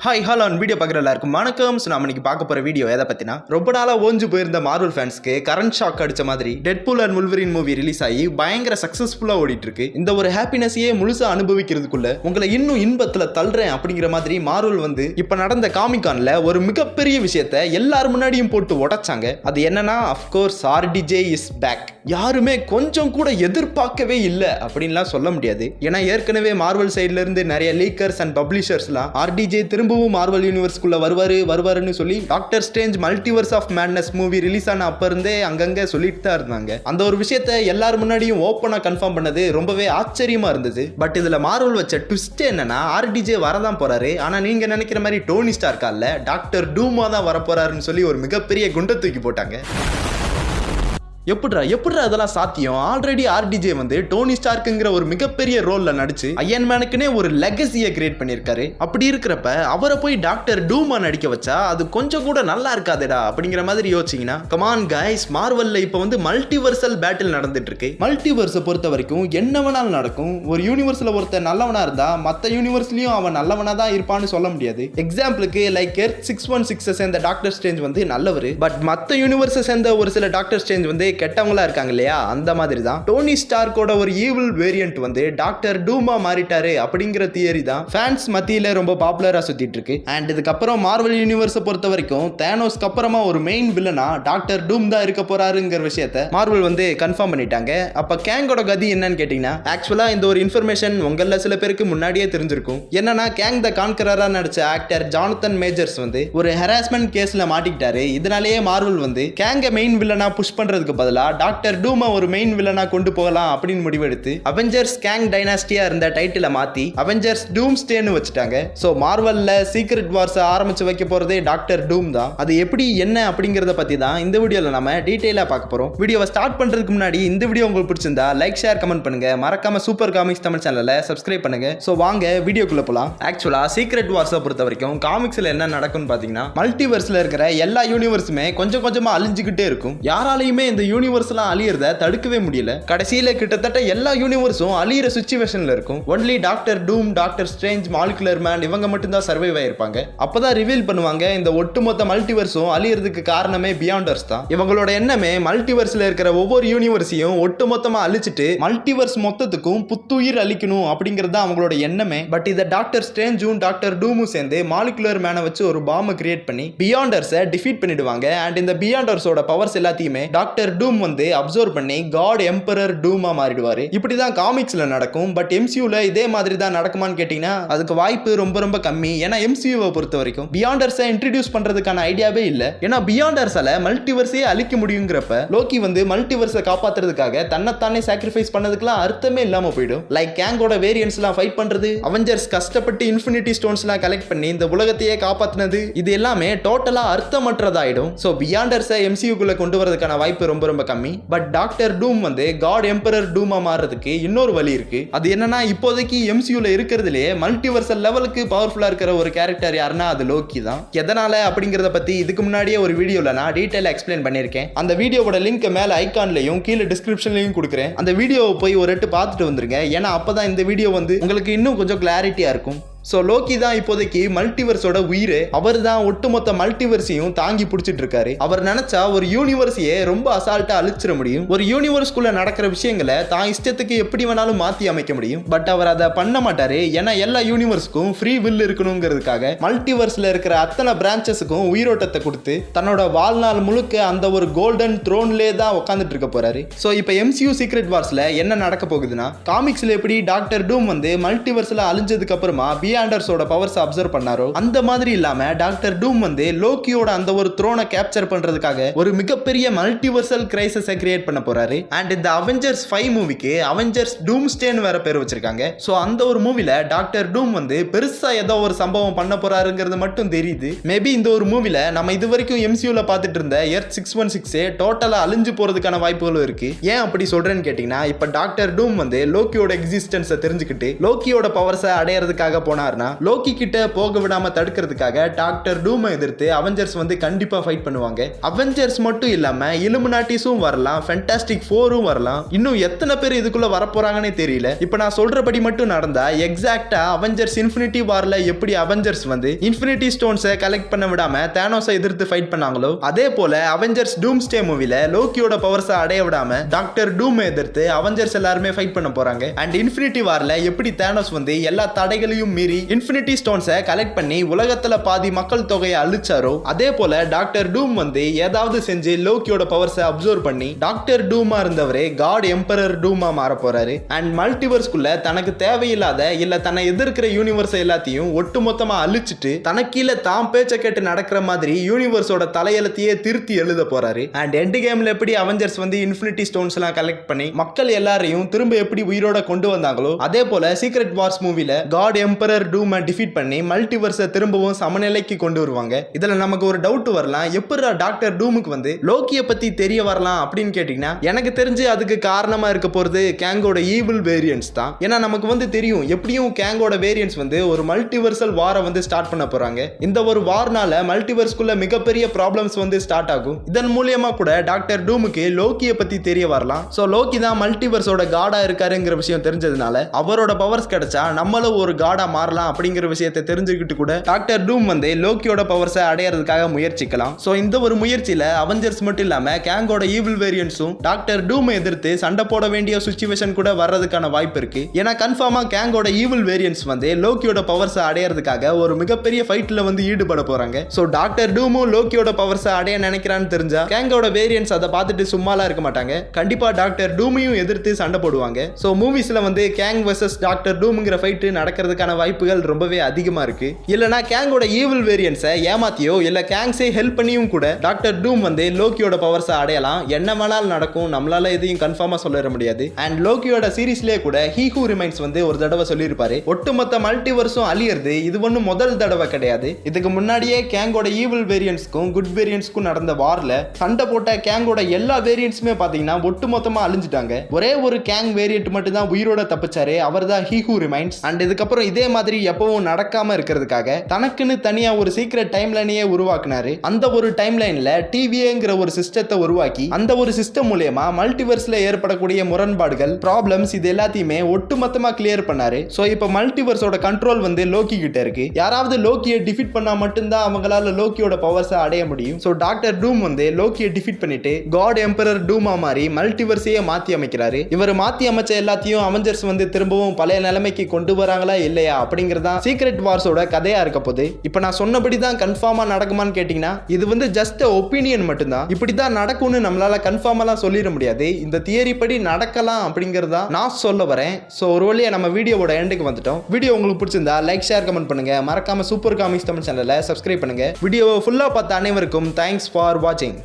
Hi hello video பார்க்குற எல்லாருக்கும் வணக்கம். நம்ம இன்னைக்கு பார்க்க போகிற வீடியோ எதை பற்றினா, ரொம்ப நாளாக ஓஞ்சு போயிருந்த மார்வல் ஃபேன்ஸ்க்கு கரண்ட் ஷாக் அடித்த மாதிரி டெட்பூல் அண்ட் வுல்வரின் மூவி ரிலீஸ் ஆகி பயங்கர சக்ஸஸ்ஃபுல்லாக ஓடிட்டு இருக்கு. இந்த ஒரு ஹாப்பினஸையே முழுசாக அனுபவிக்கிறதுக்குள்ள உங்களை இன்னும் இன்பத்தில் தள்ளுறேன் அப்படிங்கிற மாதிரி மார்வல் வந்து இப்போ நடந்த காமிகான்ல ஒரு மிகப்பெரிய விஷயத்தை எல்லாரும் முன்னாடியும் போட்டு உடைச்சாங்க. அது என்னன்னா, அஃப்கோர்ஸ் RDJ இஸ் பேக். யாருமே கொஞ்சம் கூட எதிர்பார்க்கவே இல்லை அப்படின்லாம் சொல்ல முடியாது. ஏன்னா ஏற்கனவே மார்வல் சைட்ல இருந்து நிறைய லீக்கர்ஸ் அண்ட் பப்ளிஷர்ஸ்லாம் RDJ திரும்பவும் மார்வல் யூனிவர்ஸ்க்குள்ள வருவாருன்னு சொல்லி Doctor Strange Multiverse of Madness movie release ஆன அப்ப இருந்தே அங்கங்க சொல்லிட்டு தான் இருந்தாங்க. அந்த ஒரு விஷயத்தை எல்லாரும் முன்னாடியும் ஓப்பனா கன்ஃபார்ம் பண்ணது ரொம்பவே ஆச்சரியமா இருந்தது. பட் இதுல மார்வல் வச்ச ட்விஸ்ட் என்னன்னா, RDJ வரதான் போறாரு, ஆனா நீங்க நினைக்கிற மாதிரி டோனி ஸ்டார்க் இல்ல, டாக்டர் டூமா தான் வர போறாருன்னு சொல்லி ஒரு மிகப்பெரிய குண்டை தூக்கி போட்டாங்க. எப்படிரா அதெல்லாம் சாத்தியம்? ஆல்ரெடி RDJ வந்து டோனி ஸ்டார்க்குங்கிற ஒரு மிகப்பெரிய ரோல்ல நடிச்சு அயன் மேனுக்குனே ஒரு லெகசியை கிரியேட் பண்ணியிருக்காரு. அப்படி இருக்கிறப்ப அவரை போய் டாக்டர் டூமா நடிக்க வச்சா அது கொஞ்சம் கூட நல்லா இருக்காதேடா அப்படிங்கிற மாதிரி யோசிச்சீங்கன்னா, கமான் கைஸ், மார்வல்ல இப்போ வந்து மல்டிவர்சல் பேட்டில் நடந்துட்டு இருக்கு. மல்டிவர்ஸை பொறுத்த வரைக்கும் என்ன வேணாலும் நடக்கும். ஒரு யூனிவர்ஸ்ல ஒருத்தர் நல்லவனா இருந்தா மற்ற யூனிவர்ஸ்லயும் அவன் நல்லவனா தான் இருப்பான்னு சொல்ல முடியாது. எக்ஸாம்பிளுக்கு லைக் எர்த் 616 சேர்ந்த டாக்டர் ஸ்ட்ரேஞ்ச் வந்து நல்லவர், பட் மற்ற யூனிவர்ஸை சேர்ந்த ஒரு சில டாக்டர் ஸ்ட்ரேஞ்ச் வந்து கெட்டவங்களா இருக்காங்க இல்லையா? அந்த மாதிரி தான் டோனி ஸ்டார்க்கோட ஒரு ஈவில் வேரியன்ட் வந்து டாக்டர் டூமா மாறிட்டாரு அப்படிங்கிற தியரி தான் ஃபேன்ஸ் மத்தியில ரொம்ப பாப்புலரா சுத்திட்டு இருக்கு. அண்ட் இதுக்கப்புறம் மார்வல் யூனிவர்ஸை பொறுத்த வரைக்கும் தேனோஸ்க்கு அப்புறமா ஒரு மெயின் வில்லனா டாக்டர் டூம் தான் இருக்க போறாருங்கிற விஷயத்தை மார்வல் வந்து கன்ஃபார்ம் பண்ணிட்டாங்க. அப்ப கேங்கோட கதி என்னன்னு கேட்டீங்கன்னா, ஆக்சுவலா இந்த ஒரு இன்ஃபர்மேஷன் உங்கள சில பேருக்கு முன்னாடியே தெரிஞ்சிருக்கும். என்னன்னா, கேங் த கான்கரரா நடிச்ச ஆக்டர் ஜானத்தன் மேஜர்ஸ் வந்து ஒரு ஹராஸ்மெண்ட் கேஸ்ல மாட்டிக்கிட்டாரு. இதனாலேயே மார்வல் வந்து கேங்க மெயின் வில்லனா புஷ் பண்றதுக்கு பதிலா டாக்டர் டூமா ஒரு மெயின் வில்லனா கொண்டு போகலாம் அப்படின்னு முடிவெடுத்து அவெஞ்சர்ஸ் கேங் டைனாஸ்டியா இருந்த டைட்டிலை மாத்தி அவெஞ்சர்ஸ் டூம்ஸ்டேன்னு வச்சுட்டாங்க. சோ மார்வல்ல சீக்ரெட் வார்ஸ் ஆரம்பிச்சு வைக்க போறதே டாக்டர் டூம் தான். அது எப்படி என்ன அப்படிங்கறத பத்தி தான் இந்த வீடியோல நம்ம டீடைலா பார்க்க போறோம். வீடியோவை ஸ்டார்ட் பண்றதுக்கு முன்னாடி இந்த வீடியோ உங்களுக்கு பிடிச்சிருந்தா லைக், ஷேர், கமெண்ட் பண்ணுங்க. மறக்காம சூப்பர் காமிக்ஸ் தமிழ் சேனலை சப்ஸ்கிரைப் பண்ணுங்க. சோ வாங்க வீடியோக்குள்ள போலாம். ஆக்சுவலா சீக்ரெட் வார்ஸை பொறுத்த வரைக்கும் காமிக்ஸ்ல என்ன நடக்கும்னு பாத்தீங்கன்னா, மல்டிவர்ஸ்ல இருக்கிற எல்லா யூனிவர்ஸுமே கொஞ்சம் கொஞ்சமா அழிஞ்சுக்கிட்டே இருக்கும். யாராலையுமே இந்த யூனிவர்ஸ்லாம் அழியறத தடுக்கவே முடியல. கடைசியில கிட்டத்தட்ட எல்லா யூனிவர்ஸும் அழியிற சிச்சுவேஷன்ல இருக்கும். ஒன்லி டாக்டர் டூம், டாக்டர் ஸ்ட்ரேஞ்ச், மாலிகுலர் மேன் இவங்க மட்டும் தான் சர்வைவ் ஆயிருப்பாங்க. அப்பதான் ரிவீல் பண்ணுவாங்க, இந்த ஒட்டுமொத்த மல்டிவர்ஸும் அழியறதுக்கு காரணமே பியாண்டர்ஸ் தான். இவங்களோட எண்ணமே மல்டிவர்ஸ்ல இருக்கிற ஒவ்வொரு யூனிவர்ஸையும் ஒட்டுமொத்தமா அழிச்சிட்டு மல்டிவர்ஸ் மொத்தத்துக்கும் புத்துயிர் அளிக்கணும் அப்படிங்கிறது தான் அவங்களோட எண்ணமே. பட் இதை டாக்டர் ஸ்ட்ரேஞ்சும் டாக்டர் டூமும் சேர்ந்து மாலிகுலர் மேனை வச்சு ஒரு பாம்பை கிரியேட் பண்ணி பியாண்டர்ஸை டிஃபீட் பண்ணிடுவாங்க. அண்ட் இந்த பியாண்டர்ஸோட பவர்ஸ் எல்லாத்தையுமே டாக்டர் டூம் வந்து அப்சர்வ் பண்ணி காட் எம்பரர் டூமா மாறிடுவாரு. இப்படிதான் காமிக்ஸ்ல நடக்கும். பட் MCUல இதே மாதிரி தான் நடக்குமான்னு கேட்டீங்கன்னா அதுக்கு வாய்ப்பு ரொம்ப ரொம்ப கம்மி. ஏன்னா MCUவை பொறுத்த வரைக்கும் பியாண்டர்ஸை இன்ட்ரோடியூஸ் பண்றதுக்கான ஐடியாவே இல்ல. ஏன்னா பியாண்டர்ஸால மல்டிவர்ஸே அழிக்க முடியுங்கிறப்ப லோக்கி வந்து மல்டிவர்ஸை காப்பாத்துறதுக்காக தன்னைத்தானே சாக்ரிஃபைஸ் பண்ணதுக்குலாம் அர்த்தமே இல்லாம போயிடும். லைக் கேங்கோட வேரியன்ஸ் எல்லாம் ஃபைட் பண்றது, அவெஞ்சர்ஸ் கஷ்டப்பட்டு இன்ஃபினிட்டி ஸ்டோன்ஸ் எல்லாம் கலெக்ட் பண்ணி இந்த உலகத்தையே காப்பாத்தினது, இது எல்லாமே டோட்டலா அர்த்தமற்றதாயிடும். சோ பியாண்டர்ஸை MCUக்குள்ள கொண்டு வரதுக்கான வாய்ப்பு ரொம்ப ரொம்ப கம்மி. பட் டாக்டர் டூம் வந்து காட் எம்பரர் டூமா மாறதுக்கு இன்னொரு வழி இருக்கு. அது என்னன்னா, இப்போதைக்கு MCUல இருக்கிறதுலே மல்டிவர்சல் லெவலுக்கு பவர்ஃபுல்லா இருக்கிற ஒரு கேரக்டர் யாருன்னா அது லோக்கி தான். எதனால அப்படிங்கறத பத்தி இதுக்கு முன்னாடியே ஒரு வீடியோல நான் டீடைலா எக்ஸ்பிளைன் பண்ணிருக்கேன். அந்த வீடியோவோட லிங்க் மேல ஐகான்லயும் கீழே டிஸ்கிரிப்ஷன்லயும் கொடுக்குறேன். அந்த வீடியோவை போய் ஒரு எட்டு பார்த்துட்டு வந்துருங்க. ஏன்னா அப்பதான் இந்த வீடியோ வந்து உங்களுக்கு இன்னும் கொஞ்சம் கிளாரிட்டியா இருக்கும். சோ லோக்கி தான் இப்போதைக்கு மல்டிவர்ஸோட உயிர். அவர் தான் ஒட்டுமொத்த மல்டிவர்ஸையும் தாங்கி பிடிச்சிட்டு இருக்காரு. அவர் நினைச்சா ஒரு யூனிவர்ஸையே ரொம்ப அசால்ட்டா அழிச்சிட முடியும். ஒரு யூனிவர்ஸ்குள்ள நடக்கிற விஷயங்களை தான் இஷ்டத்துக்கு எப்படி வேணாலும் மாத்தி அமைக்க முடியும். பட் அவர் அதை பண்ண மாட்டாரு. ஏன்னா எல்லா யூனிவர்ஸ்க்கும் ஃப்ரீ வில் இருக்கணுங்கிறதுக்காக மல்டிவர்ஸ்ல இருக்கிற அத்தனை பிரான்ச்சஸுக்கும் உயிரோட்டத்தை கொடுத்து தன்னோட வாழ்நாள் முழுக்க அந்த ஒரு கோல்டன் த்ரோன்லே தான் உட்காந்துட்டு இருக்க போறாரு. சோ இப்போ MCU சீக்ரெட் வார்ஸ்ல என்ன நடக்க போகுதுன்னா, காமிக்ஸ்ல எப்படி டாக்டர் டூம் வந்து மல்டிவர்ஸ்ல அழிஞ்சதுக்கு அப்புறமா பியாண்டர்ஸோட பவர்ஸ் அப்சர்வ் பண்ணாரோ, அந்த மாதிரி இல்லாம டாக்டர் டூம் வந்து லோக்கியோட அந்த ஒரு த்ரோனை கேப்சர் பண்றதுக்காக ஒரு மிகப்பெரிய மல்டிவர்சல் கிரைசிஸை கிரியேட் பண்ண போறாரு. அண்ட் இந்த அவெஞ்சர்ஸ் 5 மூவிக்கு அவெஞ்சர்ஸ் டூம்ஸ்டேன்னு வேற பேர் வச்சிருக்காங்க. சோ அந்த ஒரு மூவில டாக்டர் டூம் வந்து பெருசா ஏதோ ஒரு சம்பவம் பண்ண போறாருங்கிறது மட்டும் தெரியுது. மேபி இந்த ஒரு மூவில நம்ம இது வரைக்கும் MCUல பார்த்துட்டு இருந்த எர்த் 616 டோட்டலா அழிஞ்சு போறதுக்கான வாய்ப்புகளும் இருக்கு. ஏன் அப்படி சொல்றேன்னு கேட்டீங்கன்னா, இப்ப டாக்டர் டூம் வந்து லோக்கியோட எக்ஸிஸ்டன்ஸை தெரிஞ்சுக்கிட்டு லோக்கியோட பவர்ஸை அடையறதுக்காக போன போனார்னா லோக்கி கிட்ட போக விடாம தடுக்கிறதுக்காக டாக்டர் டூமை எதிர்த்து அவெஞ்சர்ஸ் வந்து கண்டிப்பா ஃபைட் பண்ணுவாங்க. அவெஞ்சர்ஸ் மட்டும் இல்லாம இலுமினாட்டிஸும் வரலாம், ஃபேண்டாஸ்டிக் ஃபோரும் வரலாம். இன்னும் எத்தனை பேர் இதுக்குள்ள வரப்போறாங்கன்னே தெரியல. இப்ப நான் சொல்றபடி மட்டும் நடந்தா எக்ஸாக்டா அவெஞ்சர்ஸ் இன்ஃபினிட்டி வார்ல எப்படி அவெஞ்சர்ஸ் வந்து இன்ஃபினிட்டி ஸ்டோன்ஸை கலெக்ட் பண்ண விடாம தானோஸை எதிர்த்து ஃபைட் பண்ணாங்களோ, அதே போல அவெஞ்சர்ஸ் டூம்ஸ்டே மூவில லோக்கியோட பவர்ஸை அடைய விடாம டாக்டர் டூமை எதிர்த்து அவெஞ்சர்ஸ் எல்லாருமே ஃபைட் பண்ண போறாங்க. அண்ட் இன்ஃபினிட்டி வார்ல எப்படி தானோஸ் வந்து எல்லா தடைகளையும் மீறி இன்ஃபினிட்டி ஸ்டோன்ஸை கலெக்ட் பண்ணி உலகத்துல பாதி மக்கள் தொகையை அழிச்சாரோ, அதே போல டாக்டர் டூம் வந்து ஏதாவது செஞ்சு லோக்கியோட பவர்ஸை அப்சர்வ் பண்ணி டாக்டர் டூமா இருந்தவரே காட் எம்பரர் டூமா மாற போறாரு. அண்ட் மல்டிவர்ஸ்குள்ள தனக்கு தேவையில்லாத இல்ல தன்னை எதிர்க்கிற யூனிவர்ஸ் எல்லாத்தையும் ஒட்டுமொத்தமா அழிச்சிட்டு தனக்கீழ தாம் பேச்ச கேட்டு நடக்கிற மாதிரி யூனிவர்ஸோட தலையெழுத்தையே திருத்தி எழுத போறாரு. அண்ட் எண்ட் கேம்ல எப்படி அவெஞ்சர்ஸ் வந்து இன்ஃபினிட்டி ஸ்டோன்ஸ் எல்லாம் கலெக்ட் பண்ணி மக்கள் எல்லாரையும் திரும்ப எப்படி உயிரோட கொண்டு வந்தாங்களோ, அதே போல சீக்ரெட் வார்ஸ் மூவில காட் எம்பரர் டூமை டிஃபீட் பண்ணி மல்டிவர்ஸை திரும்பவும் சமநிலைக்கு கொண்டு வருவாங்க. இதுல நமக்கு ஒரு டவுட் வரலாம், எப்படி டாக்டர் டூமுக்கு வந்து லோக்கியை பத்தி தெரிய வரலாம் அப்படின்னு கேட்டீங்கன்னா, எனக்கு தெரிஞ்சு அதுக்கு காரணமா இருக்க போறது கேங்கோட ஈவில் வேரியன்ஸ் தான். ஏன்னா நமக்கு வந்து தெரியும் எப்படியும் கேங்கோட வேரியன்ஸ் வந்து ஒரு மல்டிவர்சல் வாரை வந்து ஸ்டார்ட் பண்ண போறாங்க. இந்த ஒரு வார்னால மல்டிவர்ஸ்குள்ள மிகப்பெரிய ப்ராப்ளம்ஸ் வந்து ஸ்டார்ட் ஆகும். இதன் மூலியமா கூட டாக்டர் டூமுக்கு லோக்கியை பத்தி தெரிய வரலாம். சோ லோக்கி தான் மல்டிவர்ஸோட காடா இருக்காருங்கிற விஷயம் தெரிஞ்சதுனால அவரோட பவர்ஸ் கிடைச்சா நம்மளும் ஒரு காடா மாறலாம் அப்படிங்கிற விஷயத்தை தெரிஞ்சுக்கிட்டு கூட டாக்டர் டூம் வந்து லோக்கியோட பவர்ஸை அடையறதுக்காக முயற்சிக்கலாம். சோ இந்த ஒரு முயற்சியில அவெஞ்சர்ஸ் மட்டும் இல்லாம கேங்கோட ஈவில் வேரியன்ஸும் டாக்டர் டூமை எதிர்த்து சண்டை போட வேண்டிய சிச்சுவேஷன் கூட வர்றதுக்கான வாய்ப்பு இருக்கு. ஏன்னா கன்ஃபார்மா கேங்கோட ஈவில் வேரியன்ஸ் வந்து லோக்கியோட பவர்ஸை அடையறதுக்காக ஒரு மிகப்பெரிய ஃபைட்ல வந்து ஈடுபட போறாங்க. சோ டாக்டர் டூமும் லோக்கியோட பவர்ஸை அடைய நினைக்கிறான்னு தெரிஞ்சா கேங்கோட வேரியன்ஸ் அதை பார்த்துட்டு சும்மாலாம் இருக்க மாட்டாங்க. கண்டிப்பா டாக்டர் டூமையும் எதிர்த்து சண்டை போடுவாங்க. சோ மூவிஸ்ல வந்து கேங் வெர்சஸ் டாக்டர் டூம்ங்கிற ஃபைட் நடக்கிறதுக்கான வாய்ப்புகள் ரொம்பவே அதிகமா இருக்கு. இல்லனா கேங்கோட ஈவில் வேரியன்ஸை ஏமாத்தியோ இல்ல கேங்ஸை ஹெல்ப் பண்ணியும் கூட டாக்டர் டூம் வந்து லோக்கியோட பவர்ஸை அடையலாம். என்ன வேணாலும் நடக்கும், நம்மளால எதையும் கன்ஃபார்மா சொல்ல முடியாது. அண்ட் லோக்கியோட சீரிஸ்லயே கூட ஹீ ஹூ ரிமைன்ஸ் வந்து ஒரு தடவை சொல்லியிருப்பாரு, ஒட்டுமொத்த மல்டிவர்ஸும் அழியறது இது ஒன்றும் முதல் தடவை கிடையாது. இதுக்கு முன்னாடியே கேங்கோட ஈவில் வேரியன்ஸ்க்கும் குட் வேரியன்ஸ்க்கும் நடந்த வார்ல சண்டை போட்ட கேங்கோட எல்லா வேரியன்ஸுமே பாத்தீங்கன்னா ஒட்டுமொத்தமா அழிஞ்சிட்டாங்க. ஒரே ஒரு கேங் வேரியன்ட் மட்டும் தான் உயிரோட தப்பிச்சாரு, அவர் தான் ஹீ ஹூ ரிமைன்ஸ். அண்ட் இதுக்கப்புறம் இதே மாதிரி எப்பவும் நடக்காம இருக்கிறதுக்காக தனக்குன்னு தனியா ஒரு சீக்ரெட் டைம் லைனையே உருவாக்குனாரு. அந்த ஒரு டைம் லைன்ல டிவிஏங்கிற ஒரு சிஸ்டத்தை உருவாக்கி அந்த ஒரு சிஸ்டம் மூலமா மல்டிவர்ஸ்ல ஏற்படக்கூடிய முரண்பாடுகள், ப்ராப்ளம்ஸ் இது எல்லாத்தையுமே ஒட்டுமொத்தமா கிளியர் பண்ணாரு. சோ இப்போ மல்டிவர்ஸோட கண்ட்ரோல் வந்து லோக்கி கிட்ட இருக்கு. யாராவது லோக்கியை டிஃபீட் பண்ணா மட்டும்தான் அவங்களால லோக்கியோட பவர்ஸை அடைய முடியும். சோ டாக்டர் டூம் வந்து லோக்கியை டிஃபீட் பண்ணிட்டு காட் எம்பரர் டூமா மாதிரி மல்டிவர்ஸையே மாத்தி அமைக்கிறாரு. இவர் மாத்தி அமைச்ச எல்லாத்தையும் அவெஞ்சர்ஸ் வந்து திரும்பவும் பழைய நிலைமைக்கு கொண்டு வராங்களா இல்லையா அப்படிங்கறதா சீக்ரெட் வார்ஸோட கதையா இருக்க போது. இப்ப நான் சொன்னபடி தான் கன்ஃபார்மா நடக்குமான்னு கேட்டீங்கன்னா, இது வந்து ஜஸ்ட் ஒப்பீனியன் மட்டும்தான். இப்படிதான் நடக்கும்னு நம்மளால கன்ஃபார்மெல்லாம் சொல்லிட முடியாது. இந்த தியரி படி நடக்கலாம் அப்படிங்கறதா நான் சொல்ல வரேன். சோ ஒரு வழியா நம்ம வீடியோவோட எண்டுக்கு வந்துட்டோம். வீடியோ உங்களுக்கு பிடிச்சிருந்தா லைக், ஷேர், கமெண்ட் பண்ணுங்க. மறக்காம சூப்பர் காமிக்ஸ் தமிழ் சேனலை சப்ஸ்கிரைப் பண்ணுங்க. வீடியோவை ஃபுல்லா பார்த்த அனைவருக்கும் தேங்க்ஸ் ஃபார் வாட்சிங்.